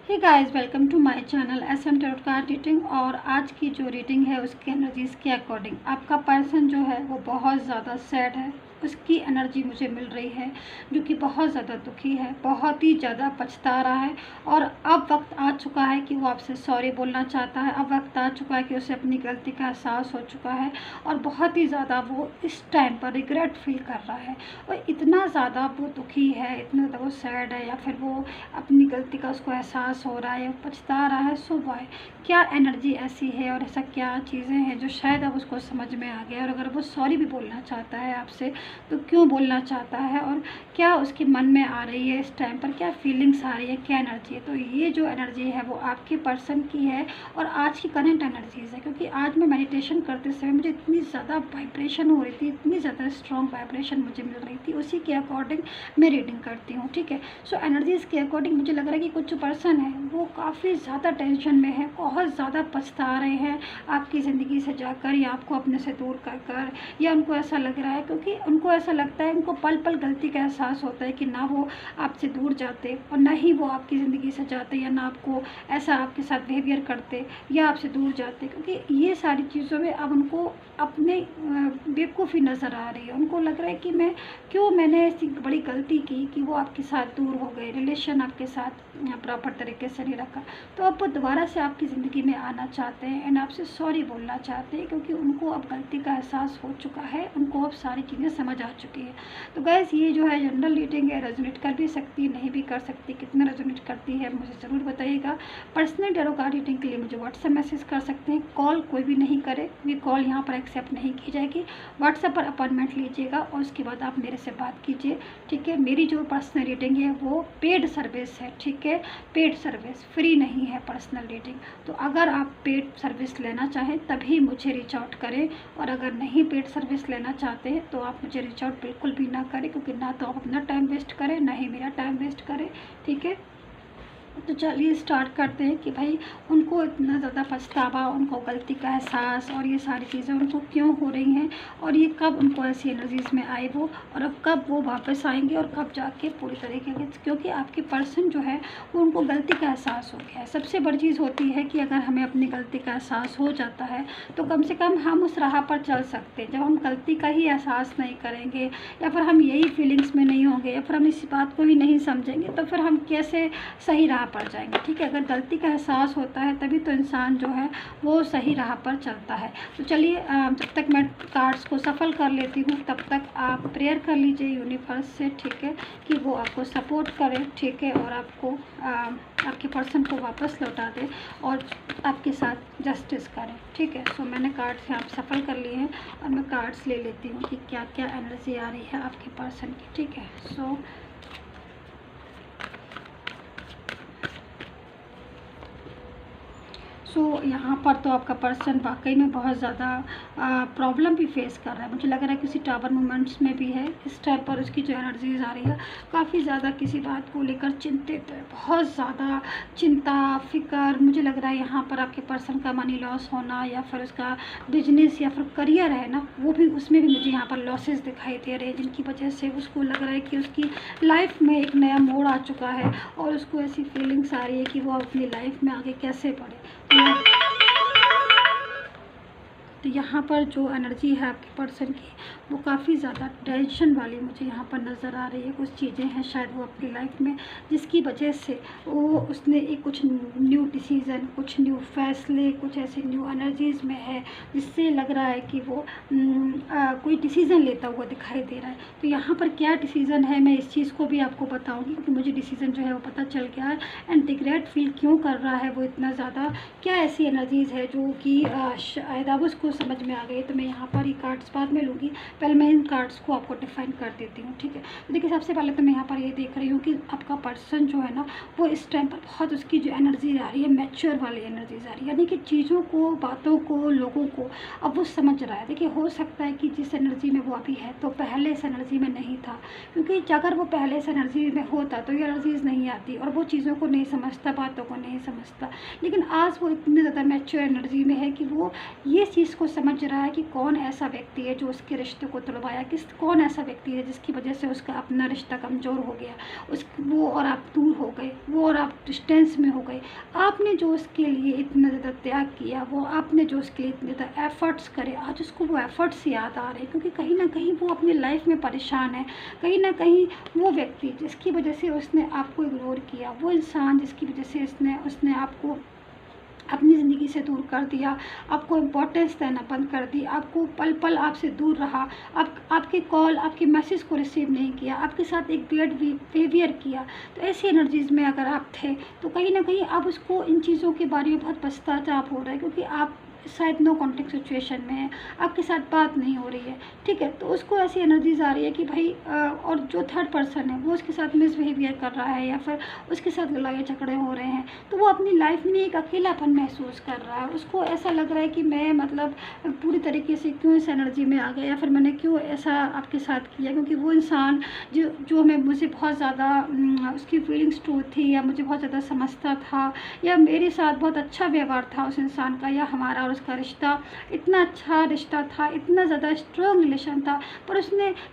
Hey guys, welcome to my channel SM tarot card reading. और आज की जो रीडिंग है उसकी एनर्जीज़ के अकॉर्डिंग आपका पर्सन जो है वो बहुत ज़्यादा सैड है। उसकी एनर्जी मुझे मिल रही है जो कि बहुत ज़्यादा दुखी है, बहुत ही ज़्यादा पछता रहा है। और अब वक्त आ चुका है कि वो आपसे सॉरी बोलना चाहता है। अब वक्त आ चुका है कि उसे अपनी गलती का एहसास हो चुका है और बहुत ही ज़्यादा वो इस टाइम पर रिग्रेट फील कर रहा है। और इतना ज़्यादा वो दुखी है, इतना ज़्यादा वो सैड है, या फिर वो अपनी गलती का उसको एहसास हो रहा है, पछता रहा है। सो वाई, क्या एनर्जी ऐसी है और ऐसा क्या चीज़ें हैं जो शायद अब उसको समझ में आ गया। और अगर वो सॉरी भी बोलना चाहता है आपसे तो क्यों बोलना चाहता है, और क्या उसके मन में आ रही है इस टाइम पर, क्या फीलिंग्स आ रही है, क्या एनर्जी है। तो ये जो एनर्जी है वो आपके पर्सन की है और आज की करंट एनर्जीज़ है। क्योंकि आज मैं मेडिटेशन करते समय मुझे इतनी ज़्यादा वाइब्रेशन हो रही थी, इतनी ज़्यादा स्ट्रॉन्ग वाइब्रेशन मुझे मिल रही थी, उसी के अकॉर्डिंग मैं रीडिंग करती हूँ। ठीक है, सो एनर्जीज़ के अकॉर्डिंग मुझे लग रहा है कि कुछ पर्सन है वो काफ़ी ज़्यादा टेंशन में है, बहुत ज़्यादा पछता रहे हैं आपकी ज़िंदगी से जाकर, या आपको अपने से दूर कर कर, या उनको ऐसा लग रहा है क्योंकि उनको ऐसा लगता है, उनको पल पल गलती का एहसास होता है कि ना वो आपसे दूर जाते और ना ही वो आपकी ज़िंदगी से जाते, या ना आपको ऐसा आपके साथ बिहेवियर करते या आपसे दूर जाते। क्योंकि ये सारी चीज़ों में अब उनको अपने बेवकूफ़ी नज़र आ रही है। उनको लग रहा है कि मैंने ऐसी बड़ी गलती की कि वो आपके साथ दूर हो गए, रिलेशन आपके साथ प्रॉपर तरीके से नहीं रखा। तो अब वो दोबारा से आपकी ज़िंदगी में आना चाहते हैं एंड आपसे सॉरी बोलना चाहते हैं, क्योंकि उनको अब गलती का एहसास हो चुका है, उनको अब सारी चीज़ें समझ आ चुकी है। तो गैस, ये जो है जनरल रीडिंग है, रेजोनेट कर भी सकती, नहीं भी कर सकती। कितना रेजोनेट करती है मुझे ज़रूर बताइएगा। पर्सनल टैरो कार्ड रीडिंग के लिए मुझे व्हाट्सएप मैसेज कर सकते हैं। कॉल कोई भी नहीं करे, क्योंकि कॉल यहाँ पर एक्सेप्ट नहीं की जाएगी। व्हाट्सएप पर अपॉइंटमेंट लीजिएगा और उसके बाद आप मेरे से बात कीजिए। ठीक है, मेरी जो पर्सनल रीडिंग है वो पेड सर्विस है। ठीक है, पेड सर्विस, फ्री नहीं है पर्सनल रीडिंग। तो अगर आप पेड सर्विस लेना चाहें तभी मुझे रीच आउट करें, और अगर नहीं पेड सर्विस लेना चाहते हैं तो आप मुझे रीच आउट बिल्कुल भी ना करें, क्योंकि ना तो आप अपना टाइम वेस्ट करें ना ही मेरा टाइम वेस्ट करें। ठीक है, तो चलिए स्टार्ट करते हैं कि भाई उनको इतना ज़्यादा पछतावा, उनको गलती का एहसास और ये सारी चीज़ें उनको क्यों हो रही हैं, और ये कब उनको ऐसी एनर्जीज़ में आए वो, और अब कब वो वापस आएंगे और कब जाके पूरी तरीके से। क्योंकि आपके पर्सन जो है वो उनको गलती का एहसास हो गया है। सबसे बड़ी चीज़ होती है कि अगर हमें अपनी गलती का एहसास हो जाता है तो कम से कम हम उस राह पर चल सकते हैं। जब हम गलती का ही एहसास नहीं करेंगे, या फिर हम यही फीलिंग्स में नहीं होंगे, या फिर हम इस बात को ही नहीं समझेंगे, तो फिर हम कैसे सही राह पर जाएंगे। ठीक है, अगर गलती का एहसास होता है तभी तो इंसान जो है वो सही राह पर चलता है। तो चलिए, जब तक मैं कार्ड्स को सफल कर लेती हूँ तब तक आप प्रेयर कर लीजिए यूनिवर्स से। ठीक है, कि वो आपको सपोर्ट करे। ठीक है, और आपको आपके पर्सन को वापस लौटा दे और आपके साथ जस्टिस करें। ठीक है, सो मैंने कार्ड्स यहाँ सफल कर लिए हैं और मैं कार्ड्स ले लेती हूँ कि क्या क्या एनर्जी आ रही है आपके पर्सन की। ठीक है, सो यहाँ पर तो आपका पर्सन वाकई में बहुत ज़्यादा प्रॉब्लम भी फेस कर रहा है। मुझे लग रहा है किसी टावर मूवमेंट्स में भी है। इस टाइम पर उसकी जो एनर्जीज आ रही है काफ़ी ज़्यादा किसी बात को लेकर चिंतित है, बहुत ज़्यादा चिंता फिक्र। मुझे लग रहा है यहाँ पर आपके पर्सन का मनी लॉस होना, या फिर उसका बिजनेस या फिर करियर है ना, वो भी, उसमें भी मुझे यहाँ पर लॉसेस दिखाई दे रहे हैं, जिनकी वजह से उसको लग रहा है कि उसकी लाइफ में एक नया मोड़ आ चुका है और उसको ऐसी फीलिंग्स आ रही है कि वो अपनी लाइफ में आगे कैसे बढ़े। तो यहाँ पर जो एनर्जी है आपके पर्सन की वो काफ़ी ज़्यादा टेंशन वाली मुझे यहाँ पर नज़र आ रही है। कुछ चीज़ें हैं शायद वो अपनी लाइफ में जिसकी वजह से उसने एक कुछ न्यू डिसीज़न, कुछ न्यू फैसले, कुछ ऐसे न्यू एनर्जीज़ में है जिससे लग रहा है कि वो कोई डिसीज़न लेता हुआ दिखाई दे रहा है। तो यहाँ पर क्या डिसीज़न है मैं इस चीज़ को भी आपको बताऊँगी, क्योंकि मुझे डिसीज़न जो है वो पता चल गया है। एंड रिग्रेट फील क्यों कर रहा है वो इतना ज़्यादा, क्या ऐसी एनर्जीज़ है जो कि शायद अब उसको समझ में आ गई। तो मैं यहाँ पर ये कार्ड्स बाद में लूँगी, पहले मैं इन कार्ड्स को आपको डिफाइन कर देती हूँ। ठीक है, तो देखिए सबसे पहले तो मैं यहाँ पर ये देख रही हूँ कि आपका पर्सन जो है ना वो इस टाइम पर बहुत, उसकी जो एनर्जी आ रही है मैच्योर वाली एनर्जीज आ रही है, यानी कि चीज़ों को, बातों को, लोगों को अब वो समझ रहा है। देखिए, हो सकता है कि जिस एनर्जी में वो अभी है तो पहले इस एनर्जी में नहीं था, क्योंकि अगर वो पहले इस एनर्जी में होता तो ये एनर्जीज नहीं आती और वो चीज़ों को नहीं समझता, बातों को नहीं समझता। लेकिन आज वो इतने ज़्यादा मैच्योर एनर्जी में है कि वो ये चीज़ उसको समझ रहा है कि कौन ऐसा व्यक्ति है जो उसके रिश्ते को तोड़वाया, कौन ऐसा व्यक्ति है जिसकी वजह से उसका अपना रिश्ता कमज़ोर हो गया, वो और आप दूर हो गए, वो और आप डिस्टेंस में हो गए। आपने जो उसके लिए इतना ज़्यादा त्याग किया, वो आपने जो उसके लिए इतने ज़्यादा एफ़र्ट्स करे, आज उसको वो एफ़र्ट्स याद आ रहे हैं, क्योंकि कहीं ना कहीं वो अपनी लाइफ में परेशान है। कहीं ना कहीं वो व्यक्ति जिसकी वजह से उसने आपको इग्नोर किया, वो इंसान जिसकी वजह से उसने आपको अपनी ज़िंदगी से दूर कर दिया, आपको इम्पोर्टेंस देना बंद कर दी, आपको पल पल आपसे दूर रहा, आपके कॉल, आपके मैसेज को रिसीव नहीं किया, आपके साथ एक बैड बिहेवियर किया। तो ऐसी एनर्जीज़ में अगर आप थे तो कहीं ना कहीं आप उसको इन चीज़ों के बारे में बहुत पछतावा हो रहा है, क्योंकि आप शायद नो कॉन्टेक्ट सिचुएशन में है, आपके साथ बात नहीं हो रही है, ठीक है। तो उसको ऐसी एनर्जीज आ रही है कि भाई और जो थर्ड पर्सन है वो उसके साथ मिसबिहेवियर कर रहा है या फिर उसके साथ लड़ाई झगड़े हो रहे हैं, तो वो अपनी लाइफ में एक अकेलापन महसूस कर रहा है। उसको ऐसा लग रहा है कि मैं मतलब पूरी तरीके से क्यों इस एनर्जी में आ गया, या फिर मैंने क्यों ऐसा आपके साथ किया, क्योंकि वो इंसान जो मुझे बहुत ज़्यादा उसकी फीलिंग्स ट्रू थी, या मुझे बहुत ज़्यादा समझता था, या मेरे साथ बहुत अच्छा व्यवहार था उस इंसान का, या हमारा उसका रिश्ता इतना अच्छा रिश्ता था, इतना ज़्यादा स्ट्रॉन्ग रिलेशन था,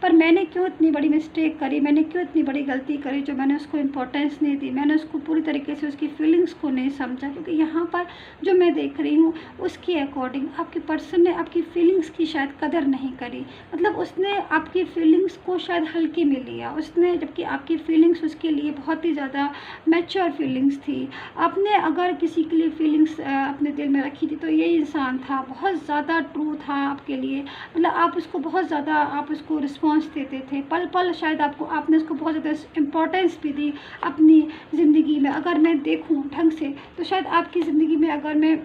पर मैंने क्यों इतनी बड़ी मिस्टेक करी, मैंने क्यों इतनी बड़ी गलती करी जो मैंने उसको इम्पोर्टेंस नहीं दी, मैंने उसको पूरी तरीके से उसकी फीलिंग्स को नहीं समझा। क्योंकि यहाँ पर जो मैं देख रही हूँ उसके अकॉर्डिंग आपके पर्सन ने आपकी फीलिंग्स की शायद कदर नहीं करी, मतलब उसने आपकी फीलिंग्स को शायद हल्के में लिया उसने, जबकि आपकी फीलिंग्स उसके लिए बहुत ही ज़्यादा मैच्योर फीलिंग्स थी। आपने अगर किसी के लिए फीलिंग्स अपने दिल में रखी थी तो ये इंसान था, बहुत ज़्यादा ट्रू था आपके लिए, मतलब आप उसको बहुत ज़्यादा आप उसको रिस्पॉन्स देते थे, पल पल शायद आपने उसको बहुत ज़्यादा इम्पोर्टेंस भी दी अपनी ज़िंदगी में। अगर मैं देखूं ढंग से तो शायद आपकी ज़िंदगी में, अगर मैं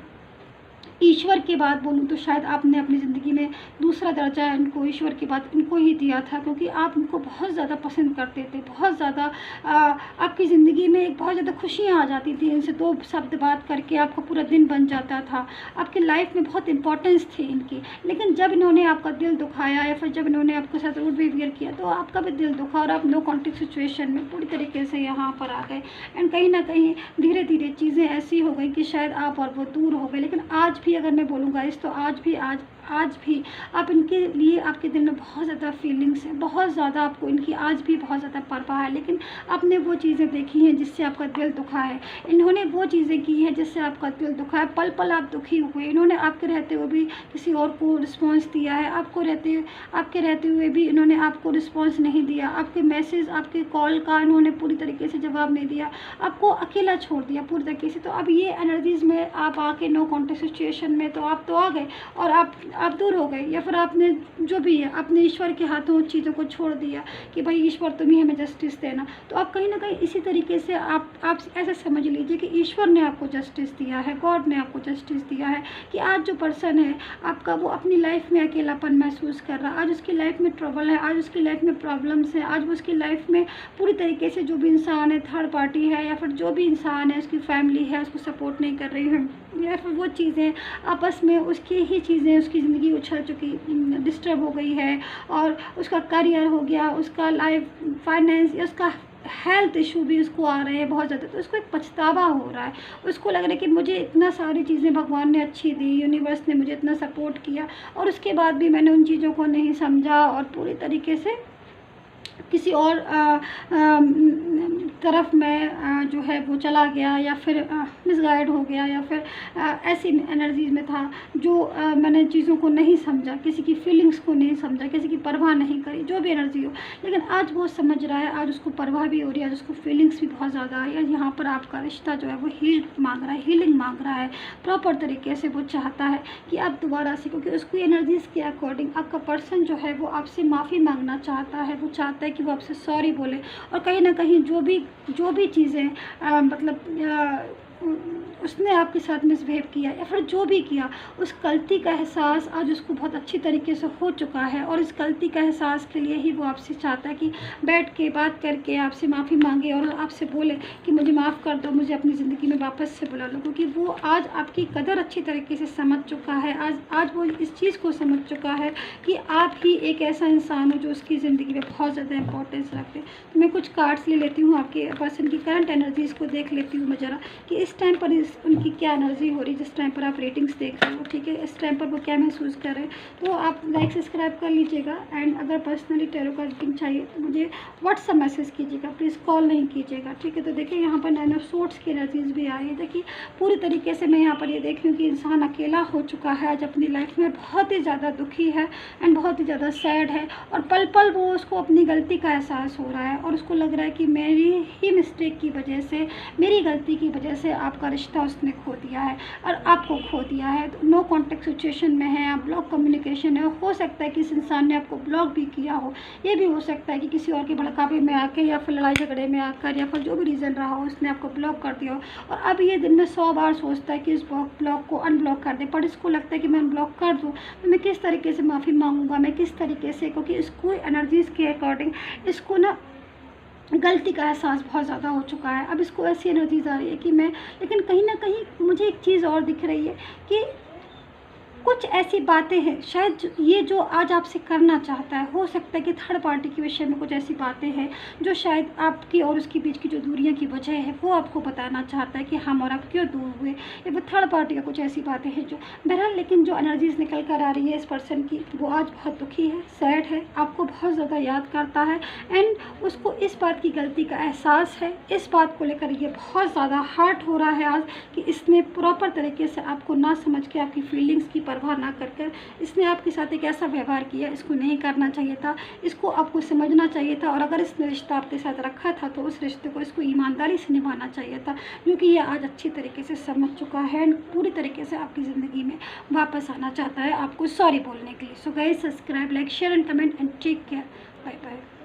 ईश्वर की बात बोलूँ तो शायद आपने अपनी ज़िंदगी में दूसरा दर्जा इनको, ईश्वर की बात इनको ही दिया था, क्योंकि आप इनको बहुत ज़्यादा पसंद करते थे, बहुत ज़्यादा आपकी ज़िंदगी में एक बहुत ज़्यादा खुशियाँ आ जाती थी, इनसे दो शब्द बात करके आपका पूरा दिन बन जाता था, आपकी लाइफ में बहुत इंपॉर्टेंस थी इनकी। लेकिन जब इन्होंने आपका दिल दुखाया या फिर जब इन्होंने आपके साथ रूड बिहेवियर किया तो आपका भी दिल दुखा और आप नो कॉन्टेक्ट सिचुएशन में पूरी तरीके से यहाँ पर आ गए। एंड कहीं ना कहीं धीरे धीरे चीज़ें ऐसी हो गई कि शायद आप और वो दूर हो गए। लेकिन आज भी अगर मैं बोलूँगा इस तो आज भी आप इनके लिए, आपके दिल में बहुत ज़्यादा फीलिंग्स है, बहुत ज़्यादा आपको इनकी आज भी बहुत ज़्यादा परवाह है। लेकिन आपने वो चीज़ें देखी हैं जिससे आपका दिल दुखा है, इन्होंने वो चीज़ें की हैं जिससे आपका दिल दुखा है, पल पल आप दुखी हुए। इन्होंने आपके रहते हुए भी किसी और को रिस्पॉन्स दिया है, आपके रहते हुए भी इन्होंने आपको रिस्पॉन्स नहीं दिया, आपके मैसेज, आपके कॉल का इन्होंने पूरी तरीके से जवाब नहीं दिया, आपको अकेला छोड़ दिया पूरी तरीके से। तो अब ये एनर्जीज़ में आप आके नो कॉन्टेक्ट सिचुएशन में तो आप तो आ गए और आप दूर हो गए, या फिर आपने जो भी है अपने ईश्वर के हाथों चीज़ों को छोड़ दिया कि भाई ईश्वर तुम ही हमें जस्टिस देना। तो आप कहीं ना कहीं इसी तरीके से आप ऐसा समझ लीजिए कि ईश्वर ने आपको जस्टिस दिया है, गॉड ने आपको जस्टिस दिया है कि आज जो पर्सन है आपका वो अपनी लाइफ में अकेलापन महसूस कर रहा है, आज उसकी लाइफ में ट्रबल है, आज उसकी लाइफ में प्रॉब्लम्स है, आज वो उसकी लाइफ में पूरी तरीके से जो भी इंसान है, थर्ड पार्टी है या फिर जो भी इंसान है, उसकी फैमिली है उसको सपोर्ट नहीं कर रही है, या फिर वो चीज़ें आपस में उसकी ही चीज़ें, उसकी ज़िंदगी उछल चुकी, डिस्टर्ब हो गई है, और उसका करियर हो गया, उसका लाइफ फाइनेंस या उसका हेल्थ इशू भी उसको आ रहे हैं बहुत ज़्यादा। तो उसको एक पछतावा हो रहा है, उसको लग रहा है कि मुझे इतना सारी चीज़ें भगवान ने अच्छी दी, यूनिवर्स ने मुझे इतना सपोर्ट किया और उसके बाद भी मैंने उन चीज़ों को नहीं समझा और पूरी तरीके से किसी और तरफ में जो है वो चला गया, या फिर मिसगाइड हो गया, या फिर ऐसी एनर्जीज में था जो मैंने चीज़ों को नहीं समझा, किसी की फीलिंग्स को नहीं समझा, किसी की परवाह नहीं करी, जो भी एनर्जी हो। लेकिन आज वो समझ रहा है, आज उसको परवाह भी हो रही है, आज उसको फीलिंग्स भी बहुत ज़्यादा आ रही है। यहाँ पर आपका रिश्ता जो है वो हीलिंग मांग रहा है प्रॉपर तरीके से। वो चाहता है कि आप दोबारा से, क्योंकि उसकी एनर्जीज़ के अकॉर्डिंग आपका पर्सन जो है वो आपसे माफ़ी मांगना चाहता है, वो चाहता है कि वो आपसे सॉरी बोले, और कहीं ना कहीं जो भी चीज़ें मतलब उसने आपके साथ मिसबिहेव किया या फिर जो भी किया, उस गलती का एहसास आज उसको बहुत अच्छी तरीके से हो चुका है, और इस गलती का एहसास के लिए ही वो आपसे चाहता है कि बैठ के बात करके आपसे माफ़ी मांगे और आपसे बोले कि मुझे माफ़ कर दो, मुझे अपनी ज़िंदगी में वापस से बुला लो। क्योंकि वो आज आपकी कदर अच्छी तरीके से समझ चुका है, आज वो इस चीज़ को समझ चुका है कि आप ही एक ऐसा इंसान हो जो उसकी ज़िंदगी में बहुत ज़्यादा इंपॉर्टेंस रखते हैं। तो मैं कुछ कार्ड्स ले लेती हूँ, आपके पर्सन की करंट एनर्जीज़ को देख लेती हूँ मैं ज़रा कि इस इस टाइम पर उनकी क्या एनर्जी हो रही है, जिस टाइम पर आप रेटिंग्स देख रहे हो, ठीक है, इस टाइम पर वो क्या महसूस कर रहे हैं। तो आप लाइक सब्सक्राइब कर लीजिएगा। एंड अगर पर्सनली टैरो का रीडिंग चाहिए तो मुझे व्हाट्सअप मैसेज कीजिएगा, प्लीज़ कॉल नहीं कीजिएगा, ठीक है। तो देखिए यहाँ पर 9 ऑफ सोर्ड्स की एनर्जीज भी आई है। देखिए पूरी तरीके से मैं यहाँ पर ये देख रही हूँ कि इंसान अकेला हो चुका है आज अपनी लाइफ में, बहुत ही ज़्यादा दुखी है एंड बहुत ही ज़्यादा सैड है, और पल पल वो उसको अपनी गलती का एहसास हो रहा है और उसको लग रहा है कि मेरी ही मिस्टेक की वजह से, मेरी गलती की वजह से आपका रिश्ता उसने खो दिया है और आपको खो दिया है। तो नो कॉन्टेक्ट सिचुएशन में है, आप ब्लॉक कम्युनिकेशन है। हो सकता है कि इस इंसान ने आपको ब्लॉक भी किया हो, ये भी हो सकता है कि किसी और के भड़कावे में आके या फिर लड़ाई झगड़े में आकर या फिर जो भी रीज़न रहा हो उसने आपको ब्लॉक कर दिया हो, और अब ये दिन में 100 बार सोचता है कि इस ब्लॉक को अनब्लॉक कर दे। पर इसको लगता है कि मैं अनब्लॉक कर दूँ तो मैं किस तरीके से माफ़ी मांगूंगा, मैं किस तरीके से, क्योंकि इसको एनर्जीज़ के अकॉर्डिंग इसको ना गलती का एहसास बहुत ज़्यादा हो चुका है। अब इसको ऐसी एनर्जीज आ रही है कि मैं, लेकिन कहीं ना कहीं मुझे एक चीज़ और दिख रही है कि कुछ ऐसी बातें हैं, शायद ये जो आज आपसे करना चाहता है, हो सकता है कि थर्ड पार्टी के विषय में कुछ ऐसी बातें हैं जो शायद आपकी और उसके बीच की जो दूरियां की वजह है वो आपको बताना चाहता है कि हम और आप क्यों दूर हुए, या फिर थर्ड पार्टी का कुछ ऐसी बातें हैं जो बहरहाल, लेकिन जो एनर्जीज निकल कर आ रही है इस पर्सन की, वो आज बहुत दुखी है, सैड है, आपको बहुत ज़्यादा याद करता है एंड उसको इस बात की गलती का एहसास है। इस बात को लेकर ये बहुत ज़्यादा हर्ट हो रहा है आज कि इसने प्रॉपर तरीके से आपको ना समझ के, आपकी फीलिंग्स की परवाह ना कर कर इसने आपके साथ एक ऐसा व्यवहार किया। इसको नहीं करना चाहिए था, इसको आपको समझना चाहिए था, और अगर इसने रिश्ता आपके साथ रखा था तो उस रिश्ते को इसको ईमानदारी से निभाना चाहिए था, क्योंकि ये आज अच्छी तरीके से समझ चुका है, पूरी तरीके से आपकी ज़िंदगी में वापस आना चाहता है आपको सॉरी बोलने के लिए। So guys, subscribe, like, share and comment and take care. Bye bye.